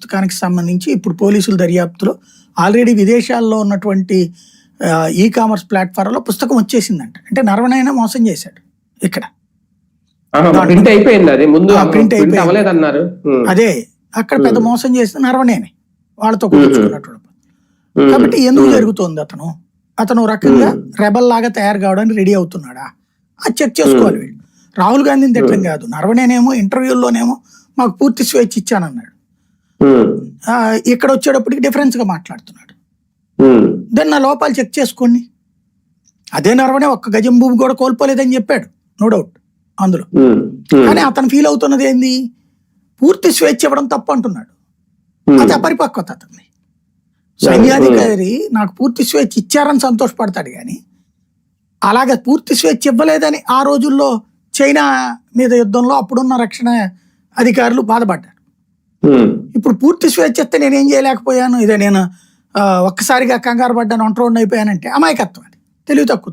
పుస్తకానికి సంబంధించి ఇప్పుడు పోలీసుల దర్యాప్తులో ఆల్రెడీ విదేశాల్లో ఉన్నటువంటి ఈ కామర్స్ ప్లాట్ఫామ్లో పుస్తకం వచ్చేసిందంట. అంటే నరవణైనా మోసం చేశాడు ఇక్కడ. ప్రింట్ అయిపోయింది, అది ముందు ప్రింట్ అయిపోయింది అన్నారు. అదే అక్కడ పెద్ద మోసం చేసిన నరవణేనే వాళ్ళతో కుదుర్చుకున్నట్టు. కాబట్టి ఎందుకు జరుగుతోంది? అతను రకంగా రెబల్ లాగా తయారు కావడానికి రెడీ అవుతున్నాడా అది చెక్ చేసుకోవాలి వీళ్ళు. రాహుల్ గాంధీని తిట్టడం కాదు, నరవణేనేమో ఇంటర్వ్యూల్లోనేమో మాకు పూర్తి స్వేచ్ఛ ఇచ్చానన్నాడు, ఇక్కడ వచ్చేటప్పటికి డిఫరెన్స్ గా మాట్లాడుతున్నాడు. దాన్ని నా లోపాలు చెక్ చేసుకోండి. అదే నరవణే ఒక్క గజం భూమి కూడా కోల్పోలేదని చెప్పాడు, నో డౌట్ అందులో. కానీ అతను ఫీల్ అవుతున్నది ఏంది? పూర్తి స్వేచ్ఛ ఇవ్వడం తప్పు అంటున్నాడు. అది అపరిపక్వత అతన్ని. సైన్యాధికారి నాకు పూర్తి స్వేచ్ఛ ఇచ్చారని సంతోషపడతాడు, కానీ అలాగే పూర్తి స్వేచ్ఛ ఇవ్వలేదని ఆ రోజుల్లో చైనా మీద యుద్ధంలో అప్పుడున్న రక్షణ అధికారులు బాధపడ్డారు. ఇప్పుడు పూర్తి స్వేచ్ఛ ఇస్తే నేనేం చేయలేకపోయాను, ఇదే నేను ఒక్కసారిగా కంగారు పడ్డాను, ఒంటరి అయిపోయానంటే అమాయకత్వం, అది తెలివి తక్కువ.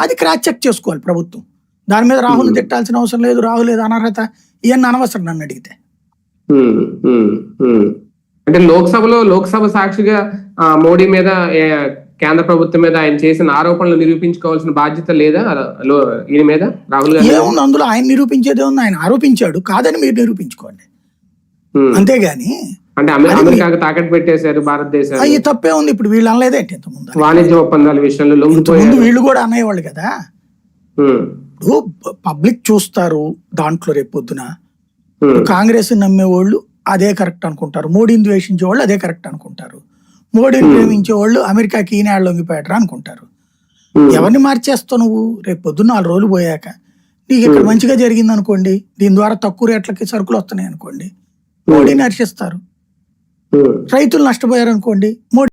అది క్రాస్ చెక్ చేసుకోవాలి ప్రభుత్వం. దాని మీద రాహుల్ తిట్టాల్సిన అవసరం లేదు, రాహుల్ లేదు అనర్హత ఇవన్నీ అనవసరం నన్ను అడిగితే. అంటే లోక్సభ సాక్షిగా మోడీ మీద కేంద్ర ప్రభుత్వం మీద ఆయన చేసిన ఆరోపణలు నిరూపించుకోవాల్సిన బాధ్యత లేదా ఈయన మీద రాహుల్ గాంధీ? ఏముంది అందులో? ఆయన నిరూపించేదే ఉంది, ఆయన ఆరోపించాడు కాదని మీరు నిరూపించుకోండి, అంతేగాని అంటే అమెరికాకు తాకట్టు పెట్టేశారు భారతదేశం, అయ్యి తప్పే ఉంది. ఇప్పుడు వీళ్ళు అనలేదేంటి ఇంతకుముందు వాణిజ్య ఒప్పందాల విషయంలో? ముందు వీళ్ళు కూడా అనేవాళ్ళు కదా. ఇప్పుడు పబ్లిక్ చూస్తారు దాంట్లో, రేపొద్దున కాంగ్రెస్ నమ్మేవాళ్ళు అదే కరెక్ట్ అనుకుంటారు, మోడీని ద్వేషించే వాళ్ళు అదే కరెక్ట్ అనుకుంటారు, మోడీని ప్రేమించే వాళ్ళు అమెరికాకి ఈనాడు లొంగిపోయాడు అనుకుంటారు. ఎవరిని మార్చేస్తావు నువ్వు? రేపు పొద్దున్న 4 రోజులు పోయాక నీకు ఇక్కడ మంచిగా జరిగింది అనుకోండి, దీని ద్వారా తక్కువ రేట్లకి సరుకులు వస్తున్నాయి అనుకోండి, మోడీని హర్షిస్తారు. రైతులు నష్టపోయారు అనుకోండి, మోడీ